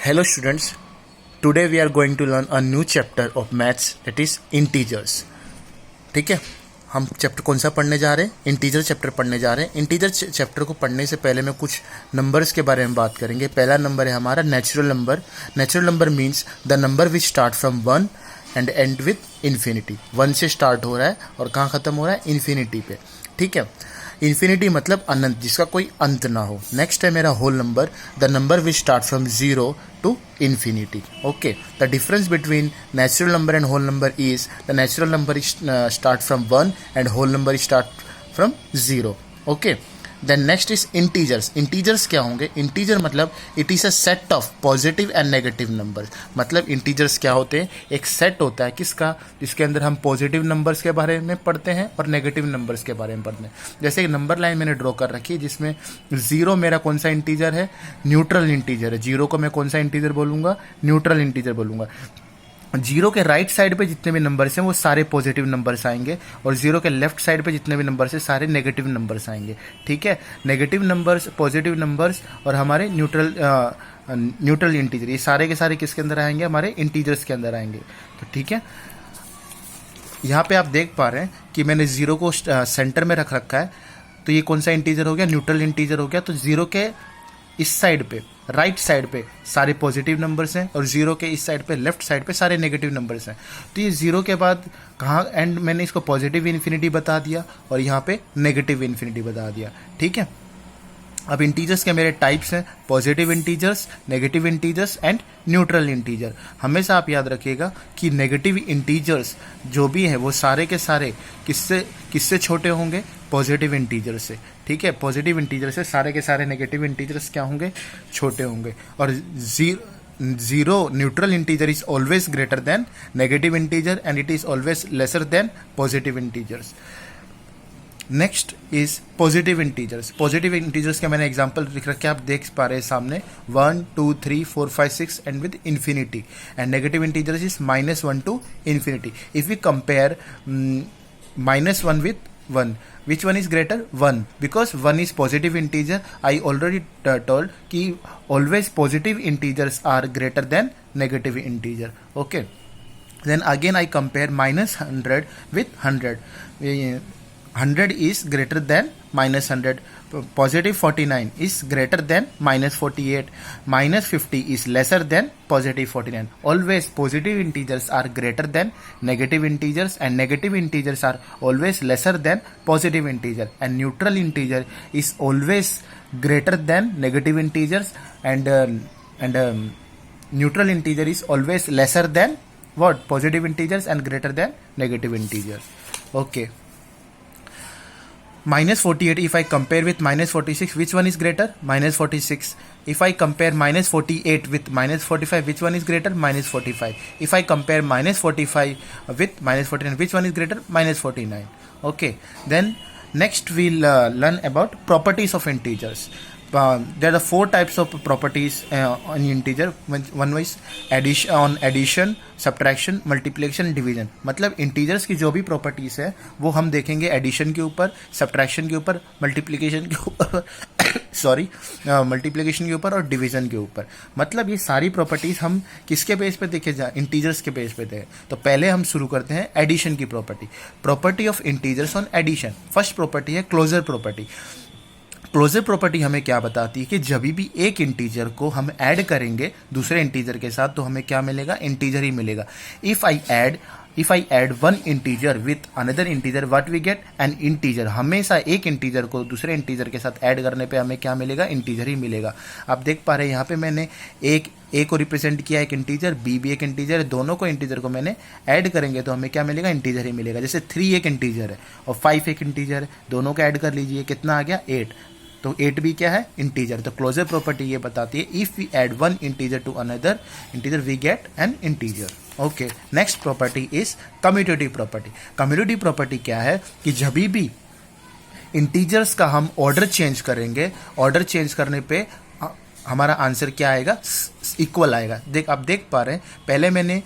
Hello students, today we are going to learn a new chapter of maths, that is integers. ठीक है, हम chapter कौन सा पढ़ने जा रहे हैं? इंटीजर चैप्टर पढ़ने जा रहे हैं. इंटीजर चैप्टर को पढ़ने से पहले मैं कुछ नंबर्स के बारे में बात करेंगे. पहला नंबर है हमारा natural number. Natural number means the number which start from 1 and and with infinity. 1 से स्टार्ट हो रहा है और कहाँ ख़त्म हो रहा है? इन्फिनिटी पे. ठीक है, इन्फिनिटी मतलब अनंत, जिसका कोई अंत ना हो. नेक्स्ट है मेरा whole number, the number which start from 0 to infinity. Okay, the difference between natural number and whole number is the natural number start from 1 and whole number start from 0. Okay, then next is integers. Integers क्या होंगे? Integer मतलब it is a set of positive and negative numbers. मतलब integers क्या होते हैं? एक set होता है किसका? जिसके अंदर हम पॉजिटिव नंबर्स के बारे में पढ़ते हैं और नेगेटिव नंबर्स के बारे में पढ़ते हैं. जैसे एक नंबर लाइन मैंने ड्रॉ कर रखी है जिसमें 0 मेरा कौन सा इंटीजर है? न्यूट्रल इंटीजर है. 0 को मैं कौन सा इंटीजर बोलूँगा? न्यूट्रल इंटीजर बोलूँगा. 0 के राइट साइड पे जितने भी नंबर्स हैं वो सारे पॉजिटिव नंबर्स आएंगे और 0 के लेफ्ट साइड पे जितने भी नंबर्स हैं सारे नेगेटिव नंबर्स आएंगे. ठीक है, नेगेटिव नंबर्स, पॉजिटिव नंबर्स और हमारे न्यूट्रल इंटीजर, ये सारे के सारे किसके अंदर आएंगे? हमारे इंटीजर्स के अंदर आएंगे. तो ठीक है, यहाँ पे आप देख पा रहे हैं कि मैंने 0 को सेंटर में रख रखा है. तो ये कौन सा इंटीजर हो गया? न्यूट्रल इंटीजर हो गया. तो 0 के इस साइड पे, राइट साइड पे सारे पॉजिटिव नंबर्स हैं और 0 के इस साइड पे, लेफ्ट साइड पे सारे नेगेटिव नंबर्स हैं. तो ये 0 के बाद कहाँ एंड? मैंने इसको पॉजिटिव इन्फिनिटी बता दिया और यहाँ पे नेगेटिव इन्फिनिटी बता दिया. ठीक है, अब इंटीजर्स के मेरे टाइप्स हैं positive integers, negative integers and neutral integer. हमेशा आप याद रखिएगा कि नेगेटिव इंटीजर्स जो भी है वो सारे के सारे किससे छोटे होंगे? पॉजिटिव इंटीजर से. ठीक है, पॉजिटिव इंटीजर से सारे के सारे नेगेटिव इंटीजर्स क्या होंगे? छोटे होंगे. और zero neutral integer is always greater than negative integer and it is always lesser than positive integers. Next is positive integers. Positive integers का मैंने एग्जांपल लिख रखा है, आप देख पा रहे हैं सामने 1 2 3 4 5 6 and with infinity. And negative integers is -1 to infinity. If we compare -1 with 1, which one is greater? 1, because 1 is positive integer. I already told कि always positive integers are greater than negative integer. Okay, then again I compare -100 with 100. 100 is greater than -100. Positive 49 is greater than -48. -50 is lesser than positive 49. Always positive integers are greater than negative integers and negative integers are always lesser than positive integer. And neutral integer is always greater than negative integers and neutral integer is always lesser than what? Positive integers and greater than negative integers. Okay. -48, if I compare with -46, which one is greater? -46. If I compare -48 with -45, which one is greater? -45. If I compare -45 with -49, which one is greater? -49. Okay, then next we'll learn about properties of integers. There are 4 types of properties on integer. One is addition, subtraction, multiplication, division. मतलब integers की जो भी properties है वो हम देखेंगे addition के ऊपर, सब्ट्रैक्शन के ऊपर, मल्टीप्लिकेशन के ऊपर मल्टीप्लिकेशन के ऊपर और डिवीजन के ऊपर. मतलब ये सारी प्रॉपर्टीज हम किसके बेस पे देखे जाए? इंटीजर्स के बेस पे देखें. तो पहले हम शुरू करते हैं एडिशन की property. Property of integers on addition. First property है क्लोजर प्रॉपर्टी. क्लोजर प्रॉपर्टी हमें क्या बताती है कि जब भी एक इंटीजर को हम ऐड करेंगे दूसरे इंटीजर के साथ तो हमें क्या मिलेगा? इंटीजर ही मिलेगा. If I add one integer with another integer, what we get? An integer. हमेशा एक इंटीजर को दूसरे इंटीजर के साथ ऐड करने पे हमें क्या मिलेगा? इंटीजर ही मिलेगा. आप देख पा रहे हैं यहाँ पे मैंने ए को रिप्रेजेंट किया एक इंटीजर, बी भी एक इंटीजर है. दोनों को इंटीजर को मैंने ऐड करेंगे तो हमें क्या मिलेगा? इंटीजर ही मिलेगा. जैसे 3 एक इंटीजर है और 5 एक इंटीजर है, दोनों को ऐड कर लीजिए, कितना आ गया? 8. तो 8 भी क्या है? इंटीजर. तो क्लोजर प्रॉपर्टी ये बताती है if we add one integer to another integer we get an integer. Okay, next property is commutative property. Commutative property क्या है कि जब भी इंटीजर्स का हम ऑर्डर चेंज करेंगे, ऑर्डर चेंज करने पे हमारा आंसर क्या आएगा? इक्वल आएगा. आप देख पा रहे हैं पहले मैंने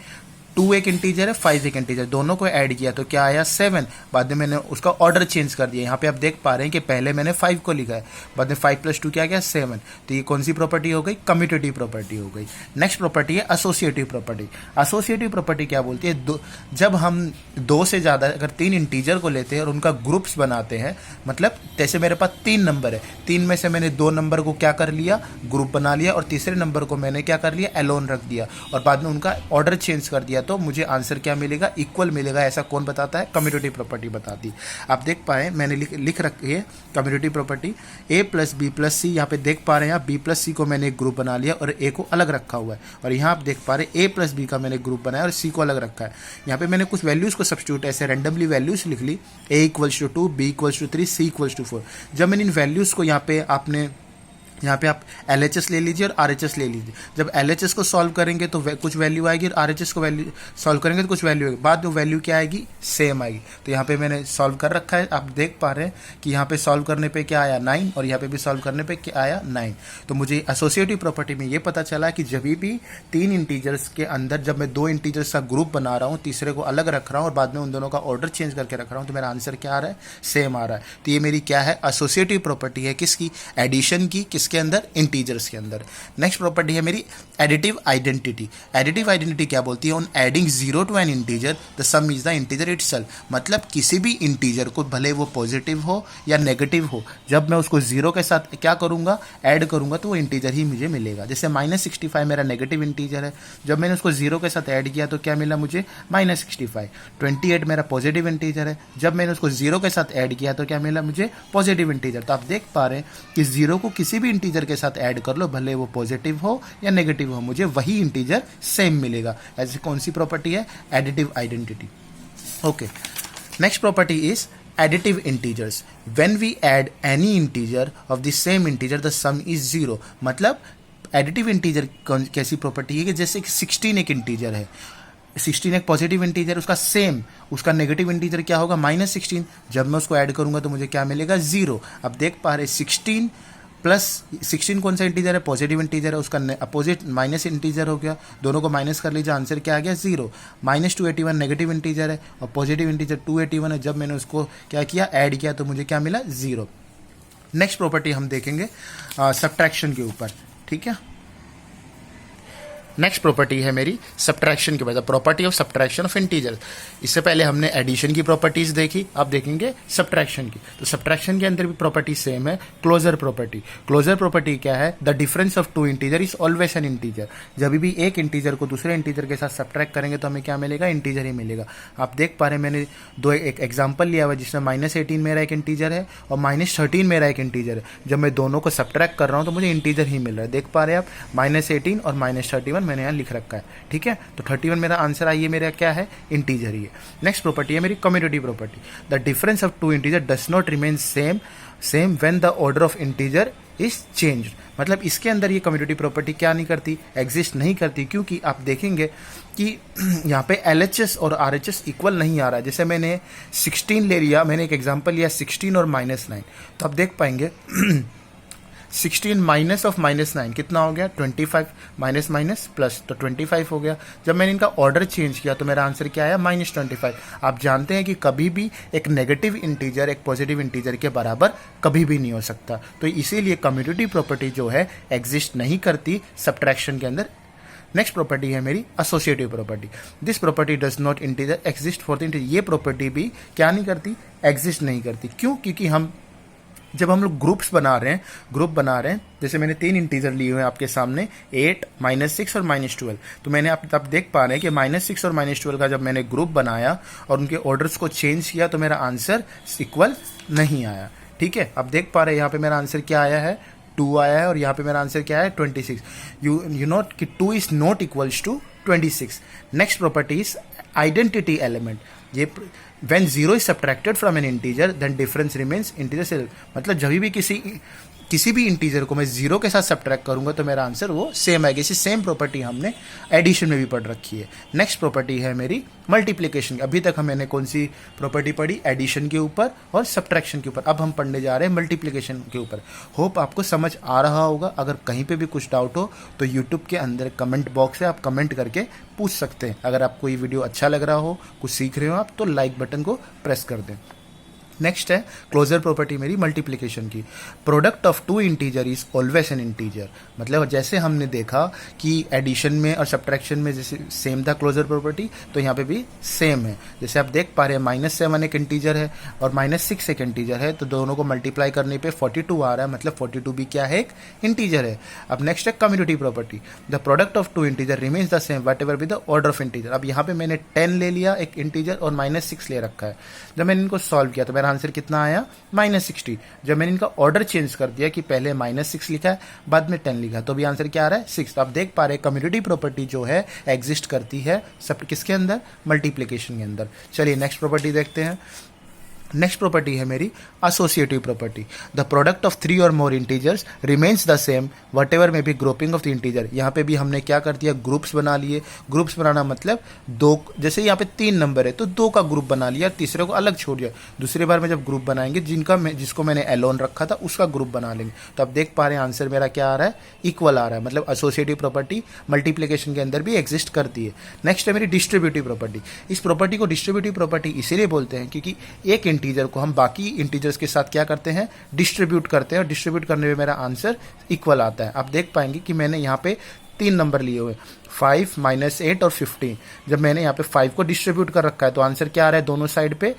2 एक इंटीजर है, 5 एक इंटीजर, दोनों को ऐड किया तो क्या आया 7। बाद में मैंने उसका ऑर्डर चेंज कर दिया। यहाँ पे आप देख पा रहे हैं कि पहले मैंने 5 को लिखा है, बाद में 5 + 2 क्या गया 7। तो ये कौन सी प्रॉपर्टी हो गई, कम्यूटेटिव प्रॉपर्टी हो गई। नेक्स्ट प्रॉपर्टी है एसोसिएटिव प्रॉपर्टी। एसोसिएटिव प्रॉपर्टी क्या बोलती है, जब हम 2 से ज़्यादा अगर 3 इंटीजर को लेते हैं और उनका ग्रुप्स बनाते हैं, मतलब जैसे मेरे पास 3 नंबर है, 3 में से मैंने 2 नंबर को क्या कर लिया, ग्रुप बना लिया, और तीसरे नंबर को मैंने क्या कर लिया, एलोन रख दिया, और बाद में उनका ऑर्डर चेंज कर दिया, तो मुझे आंसर क्या मिलेगा, इक्वल मिलेगा। ऐसा कौन बताता है, कम्यूटेटिव प्रॉपर्टी बताती। आप देख पाए मैंने लिख रखी है commutative property A + B + C। यहाँ पे देख पा रहे हैं आप B + C को मैंने एक ग्रुप बना लिया और A को अलग रखा हुआ है, और यहाँ आप देख पा रहे हैं A + B का मैंने ग्रुप बनाया और C को अलग रखा है। यहाँ पे मैंने कुछ वैल्यूज़ को सब्स्टिट्यूट ऐसे रैंडमली वैल्यूज़ लिख ली, A = 2, B = 3, C = 4। जब मैंने इन वैल्यूज़ को यहाँ पे आप LHS ले लीजिए और RHS ले लीजिए। जब LHS को सॉल्व करेंगे तो कुछ वैल्यू आएगी, और RHS को वैल्यू सॉल्व करेंगे तो कुछ वैल्यू आएगी, बाद में वैल्यू क्या आएगी, सेम आएगी। तो यहाँ पे मैंने सॉल्व कर रखा है, आप देख पा रहे हैं कि यहाँ पे सॉल्व करने पे क्या आया 9, और यहाँ पे भी सॉल्व करने पे क्या आया 9। तो मुझे एसोसिएटिव प्रॉपर्टी में ये पता चला कि जब भी 3 इंटीजर्स के अंदर जब मैं 2 इंटीजर्स का ग्रुप बना रहा हूँ, तीसरे को अलग रख रहा हूँ और बाद में उन दोनों का ऑर्डर चेंज करके रख रहा हूँ, तो मेरा आंसर क्या आ रहा है, सेम आ रहा है। तो ये मेरी क्या है, एसोसिएटिव प्रॉपर्टी है, किसकी, एडिशन की, किसके अंदर, इंटीजर के अंदर। नेक्स्ट प्रॉपर्टी है मेरी एडिटिव आइडेंटिटी। एडिटिव आइडेंटिटी क्या बोलती है, on adding 0 to an integer the sum is the integer itself. मतलब किसी भी इंटीजर को, भले वो पॉजिटिव हो या नेगेटिव हो, जब मैं उसको 0 के साथ क्या करूंगा, ऐड करूंगा, तो वो इंटीजर ही मुझे मिलेगा। जैसे -65 मेरा नेगेटिव इंटीजर है, जब मैंने उसको 0 के साथ ऐड किया तो क्या मिला मुझे, -65। 28 मेरा पॉजिटिव इंटीजर है, जब मैंने उसको 0 के साथ ऐड किया तो क्या मिला मुझे, पॉजिटिव इंटीजर। तो आप देख पा रहे हैं कि 0 को किसी भी इंटीजर के साथ ऐड कर लो, भले वो पॉजिटिव हो या नेगेटिव हो, मुझे वही इंटीजर सेम मिलेगा। ऐसी कौन सी प्रॉपर्टी है, additive identity. Okay, next property is additive integers. When we add any integer of the same integer the sum is 0। मतलब एडिटिव इंटीजर कैसी प्रॉपर्टी है कि जैसे कि 16 एक इंटीजर है, 16 एक पॉजिटिव इंटीजर, उसका सेम उसका नेगेटिव इंटीजर क्या होगा, -16। जब मैं उसको ऐड करूंगा तो मुझे क्या मिलेगा, 0। अब देख पा रहे 16 + 16 कौन सा इंटीजर है, पॉजिटिव इंटीजर है, उसका अपोजिट माइनस इंटीजर हो गया, दोनों को माइनस कर लीजिए, आंसर क्या आ गया 0। -281 नेगेटिव इंटीजर है और पॉजिटिव इंटीजर 281 है, जब मैंने उसको क्या किया, ऐड किया, तो मुझे क्या मिला, 0। नेक्स्ट प्रॉपर्टी हम देखेंगे सब्ट्रैक्शन के ऊपर, ठीक है। नेक्स्ट प्रॉपर्टी है मेरी सब्ट्रैक्शन के बाद, property of subtraction of integers. इससे पहले हमने एडिशन की प्रॉपर्टीज देखी, अब देखेंगे सब्ट्रैक्शन की। तो सब्ट्रैक्शन के अंदर भी प्रॉपर्टी सेम है, क्लोजर प्रॉपर्टी। क्लोजर प्रॉपर्टी क्या है, the difference of 2 integer is always an integer. जब भी एक इंटीजर को दूसरे इंटीजर के साथ सब्ट्रैक्ट करेंगे तो हमें क्या मिलेगा, इंटीजर ही मिलेगा। आप देख पा रहे हैं मैंने एक एग्जाम्पल लिया हुआ जिसमें -18 मेरा एक इंटीजर है और -13 मेरा एक इंटीजर है। जब मैं दोनों को सब्ट्रैक्ट कर रहा हूँ तो मुझे इंटीजर ही मिल रहा है। देख पा रहे हैं आप, -18 और -31 मैंने यहाँ लिख रखा है, ठीक है। तो 31 मेरा आंसर आइए, मेरा क्या है, इंटीजर ही है। नेक्स्ट प्रॉपर्टी है मेरी commutative property. The difference of 2 integer does not remain same when the order of integer is changed. मतलब इसके अंदर ये कम्यूटेटिव प्रॉपर्टी क्या नहीं करती, एग्जिस्ट नहीं करती, क्योंकि आप देखेंगे कि यहाँ पे LHS और RHS इक्वल नहीं आ रहा है। जैसे मैंने 16 ले लिया, मैंने एक एग्जांपल लिया 16 और -9, तो आप देख पाएंगे 16 माइनस ऑफ -9 कितना हो गया, 25, माइनस माइनस प्लस, तो 25 हो गया। जब मैंने इनका ऑर्डर चेंज किया तो मेरा आंसर क्या आया, -25। आप जानते हैं कि कभी भी एक नेगेटिव इंटीजर एक पॉजिटिव इंटीजर के बराबर कभी भी नहीं हो सकता, तो इसीलिए कम्यूटेटिव प्रॉपर्टी जो है एग्जिस्ट नहीं करती सब्ट्रैक्शन के अंदर। नेक्स्ट प्रॉपर्टी है मेरी associative property. This property does not integer exist for the integer. ये प्रॉपर्टी भी क्या नहीं करती, एग्जिस्ट नहीं करती। क्यों, क्योंकि जब हम लोग ग्रुप बना रहे हैं, जैसे मैंने 3 इंटीजर लिए हुए हैं आपके सामने, 8, -6 और -12। तो मैंने आप देख पा रहे हैं कि -6 और -12 का जब मैंने ग्रुप बनाया और उनके ऑर्डर्स को चेंज किया तो मेरा आंसर इक्वल नहीं आया, ठीक है। अब देख पा रहे हैं यहाँ पे मेरा आंसर क्या आया है, 2 आया है, और यहाँ पे मेरा आंसर क्या है, 26। यू नोट कि 2 is not equals to 26। Next property is identity element. ये when 0 is subtracted from an integer then difference remains integer self। मतलब जब भी किसी किसी भी इंटीजर को मैं जीरो के साथ सब्ट्रैक्ट करूंगा तो मेरा आंसर वो सेम आएगा। इसी सेम प्रॉपर्टी हमने एडिशन में भी पढ़ रखी है। नेक्स्ट प्रॉपर्टी है मेरी मल्टीप्लिकेशन की। अभी तक मैंने कौन सी प्रॉपर्टी पढ़ी? एडिशन के ऊपर और सब्ट्रैक्शन के ऊपर। अब हम पढ़ने जा रहे हैं मल्टीप्लिकेशन के ऊपर। होप आपको समझ आ रहा होगा। अगर कहीं पे भी कुछ डाउट हो तो यूट्यूब के अंदर कमेंट बॉक्स है, आप कमेंट करके पूछ सकते हैं। अगर आपको ये वीडियो अच्छा लग रहा हो, कुछ सीख रहे हो आप, तो लाइक बटन को प्रेस कर दें। नेक्स्ट है क्लोजर प्रॉपर्टी मेरी मल्टीप्लिकेशन की। Product of two integer is always an integer. मतलब जैसे हमने देखा कि एडिशन में और सब्ट्रैक्शन में जैसे सेम था क्लोजर प्रॉपर्टी, तो यहाँ पे भी सेम है। जैसे आप देख पा रहे हैं -7 एक इंटीजर है और -6 एक इंटीजर है, तो दोनों को मल्टीप्लाई करने पे 42 आ रहा है। मतलब 42 भी क्या है? एक इंटीजर है। अब नेक्स्ट है commutative property. The product of two integer remains the same whatever with the order of integer. अब यहाँ पे मैंने 10 ले लिया एक इंटीजर और -6 ले रखा है। जब मैंने इनको सॉल्व किया तो मेरा आंसर कितना आया? -60। जब मैंने इनका ऑर्डर चेंज कर दिया कि पहले -6 लिखा है बाद में 10 लिखा है, तो भी आंसर क्या आ रहा है? 6। तो आप देख पा रहे हैं कम्यूटेटिव प्रॉपर्टी जो है एग्जिस्ट करती है सब किसके अंदर? मल्टीप्लिकेशन के अंदर। चलिए नेक्स्ट प्रॉपर्टी देखते हैं। नेक्स्ट प्रॉपर्टी है मेरी associative property. The product of 3 और more integers remains the same whatever may be grouping of the integer. यहाँ पे भी हमने क्या कर दिया? ग्रुप्स बना लिए। ग्रुप्स बनाना मतलब दो, जैसे यहाँ पे 3 नंबर है तो 2 का ग्रुप बना लिया, तीसरे को अलग छोड़ दिया। दूसरी बार में जब ग्रुप बनाएंगे जिसको मैंने एलोन रखा था उसका ग्रुप बना लेंगे। तो आप देख पा रहे हैं आंसर मेरा क्या आ रहा है? इक्वल आ रहा है। मतलब एसोसिएटिव प्रॉपर्टी मल्टीप्लिकेशन के अंदर भी एग्जिस्ट करती है। नेक्स्ट है मेरी डिस्ट्रीब्यूटिव प्रॉपर्टी। इस प्रॉपर्टी को डिस्ट्रीब्यूटिव प्रॉपर्टी इसीलिए बोलते हैं क्योंकि एक इंटीजर को हम बाकी इंटीजर्स के साथ क्या करते हैं? डिस्ट्रीब्यूट करते हैं, और डिस्ट्रीब्यूट करने में मेरा आंसर इक्वल आता है। आप देख पाएंगे कि मैंने यहाँ पे 3 नंबर लिए हुए, 5, -8 और 15। जब मैंने यहाँ पे 5 को डिस्ट्रीब्यूट कर रखा है तो आंसर क्या आ रहा है? दोनों साइड पे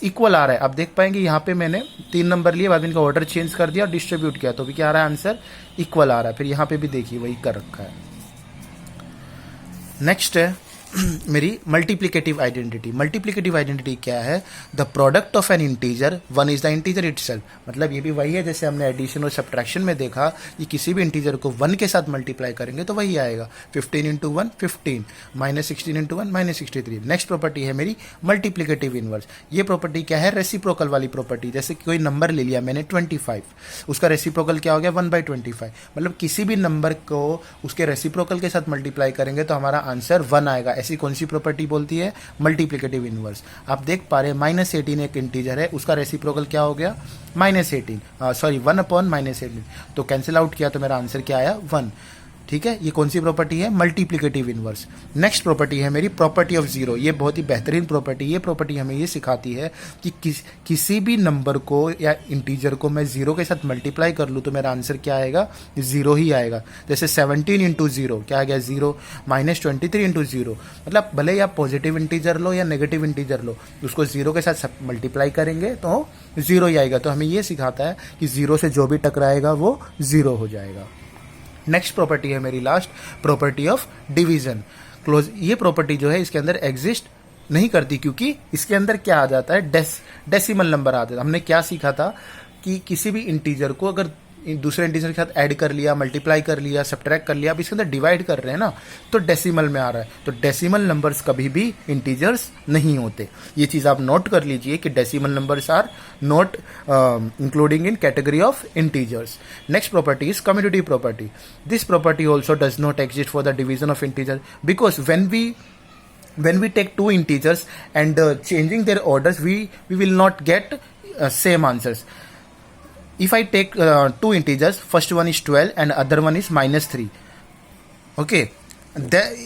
इक्वल आ रहा है। आप देख पाएंगे यहाँ पे मैंने 3 नंबर लिए, बाद में इनका ऑर्डर चेंज कर दिया और डिस्ट्रीब्यूट किया, तो भी क्या आ रहा है? आंसर इक्वल आ रहा है। फिर यहाँ पे भी देखिए वही कर रखा है। नेक्स्ट है मेरी मल्टीप्लिकेटिव आइडेंटिटी। मल्टीप्लिकेटिव आइडेंटिटी क्या है? The product of N integer 1 is the integer itself. मतलब ये भी वही है जैसे हमने एडिशन और सब्ट्रैक्शन में देखा कि किसी भी इंटीजर को 1 के साथ मल्टीप्लाई करेंगे तो वही आएगा। 15 × 1 15, -16 × 1 -63। नेक्स्ट प्रॉपर्टी है मेरी मल्टीप्लिकेटिव इनवर्स। ये प्रॉपर्टी क्या है? रेसिप्रोकल वाली प्रॉपर्टी। जैसे कोई नंबर ले लिया मैंने 25, उसका रेसिप्रोकल क्या हो गया? 1/25। मतलब किसी भी नंबर को उसके रेसिप्रोकल के साथ मल्टीप्लाई करेंगे तो हमारा आंसर 1 आएगा। ऐसी कौन सी प्रॉपर्टी बोलती है? Multiplicative inverse. आप देख पा रहे हैं -18 एक इंटीजर है, उसका रेसिप्रोकल क्या हो गया? -18, सॉरी 1/-18। तो कैंसिल आउट किया तो मेरा आंसर क्या आया? 1। ठीक है, ये कौन सी प्रॉपर्टी है? Multiplicative inverse. नेक्स्ट प्रॉपर्टी है मेरी प्रॉपर्टी ऑफ जीरो। ये बहुत ही बेहतरीन प्रॉपर्टी। ये प्रॉपर्टी हमें ये सिखाती है कि किसी भी नंबर को या इंटीजर को मैं जीरो के साथ मल्टीप्लाई कर लूँ तो मेरा आंसर क्या आएगा? जीरो ही आएगा। जैसे 17 × 0 क्या आ गया? 0। -23 × 0, मतलब भले ही आप पॉजिटिव इंटीजर लो या नेगेटिव इंटीजर लो, उसको जीरो के साथ मल्टीप्लाई करेंगे तो जीरो ही आएगा। तो हमें ये सिखाता है कि जीरो से जो भी टकराएगा वो जीरो हो जाएगा। नेक्स्ट प्रॉपर्टी है मेरी last, property of division. Close. ये प्रॉपर्टी जो है इसके अंदर एग्जिस्ट नहीं करती क्योंकि इसके अंदर क्या आ जाता है? डेसिमल नंबर आ जाता है। हमने क्या सीखा था कि किसी भी इंटीजर को अगर दूसरे इंटीजर के साथ ऐड कर लिया, मल्टीप्लाई कर लिया, सब्ट्रैक्ट कर लिया, अब इसके अंदर डिवाइड कर रहे हैं ना, तो डेसिमल में आ रहा है। तो डेसिमल नंबर्स कभी भी इंटीजर्स नहीं होते। ये चीज़ आप नोट कर लीजिए कि decimal numbers are not including in category of integers. Next property is commutative property. This property also does not exist for the division of integer because when we take two integers and changing their orders, we will not get same answers. If I take two integers, first one is 12 and other one is -3. Okay,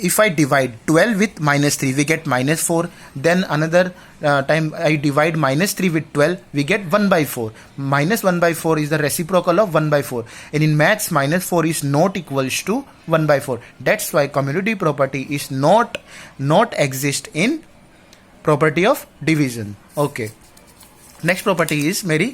if I divide 12 with -3, we get -4. Then another time I divide -3 with 12, we get 1/4. -1/4 is the reciprocal of 1/4. And in maths, -4 is not equals to 1/4. That's why commutative property is not exist in property of division. Okay. Next property is मेरी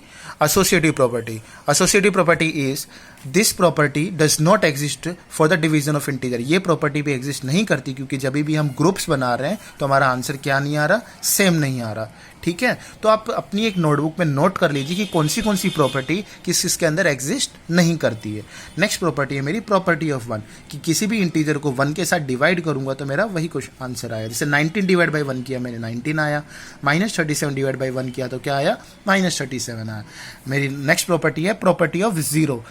associative property. Associative property is this property does not exist for the division of integer. ये property भी exist नहीं करती, क्योंकि जब भी हम groups बना रहे हैं तो हमारा आंसर क्या नहीं आ रहा, सेम नहीं आ रहा। ठीक है, तो आप अपनी एक नोटबुक में नोट कर लीजिए कि कौन सी प्रॉपर्टी किसके अंदर एग्जिस्ट नहीं करती है। नेक्स्ट प्रॉपर्टी है मेरी प्रॉपर्टी ऑफ 1, कि किसी भी इंटीजर को 1 के साथ डिवाइड करूंगा तो मेरा वही कुछ आंसर आया। जैसे 19 डिवाइड बाई 1 किया मैंने 19 आया, -37 डिवाइड बाई 1 किया तो क्या आया, -37 आया। मेरी नेक्स्ट प्रॉपर्टी है प्रॉपर्टी ऑफ 0।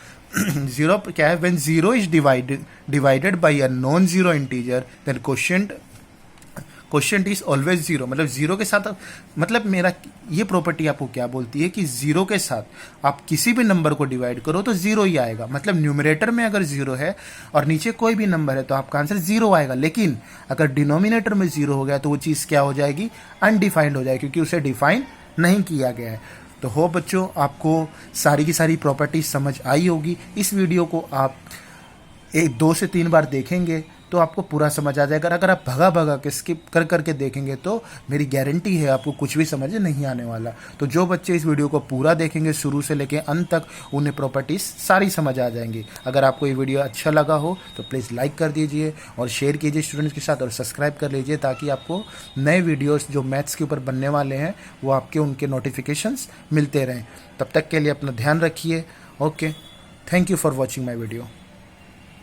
0 क्या है, when 0 is divided by a non zero integer then question is always 0। मतलब 0 के साथ, मतलब मेरा ये प्रॉपर्टी आपको क्या बोलती है कि 0 के साथ आप किसी भी नंबर को डिवाइड करो तो 0 ही आएगा। मतलब न्यूमरेटर में अगर 0 है और नीचे कोई भी नंबर है तो आपका आंसर 0 आएगा। लेकिन अगर डिनोमिनेटर में 0 हो गया तो वो चीज़ क्या हो जाएगी, अनडिफाइंड हो जाएगी, क्योंकि उसे डिफाइन नहीं किया गया है। तो हो बच्चों, आपको सारी की सारी प्रॉपर्टीज समझ आई होगी। इस वीडियो को आप 2 से 3 बार देखेंगे तो आपको पूरा समझ आ जाएगा। अगर आप भगा के स्किप कर करके देखेंगे तो मेरी गारंटी है आपको कुछ भी समझ नहीं आने वाला। तो जो बच्चे इस वीडियो को पूरा देखेंगे शुरू से लेके अंत तक, उन्हें प्रॉपर्टीज सारी समझ आ जाएंगी। अगर आपको ये वीडियो अच्छा लगा हो तो प्लीज़ लाइक कर दीजिए और शेयर कीजिए स्टूडेंट्स के साथ, और सब्सक्राइब कर लीजिए ताकि आपको नए वीडियोस जो मैथ्स के ऊपर बनने वाले हैं वो आपके उनके नोटिफिकेशंस मिलते रहें। तब तक के लिए अपना ध्यान रखिए। Okay, thank you for watching my video.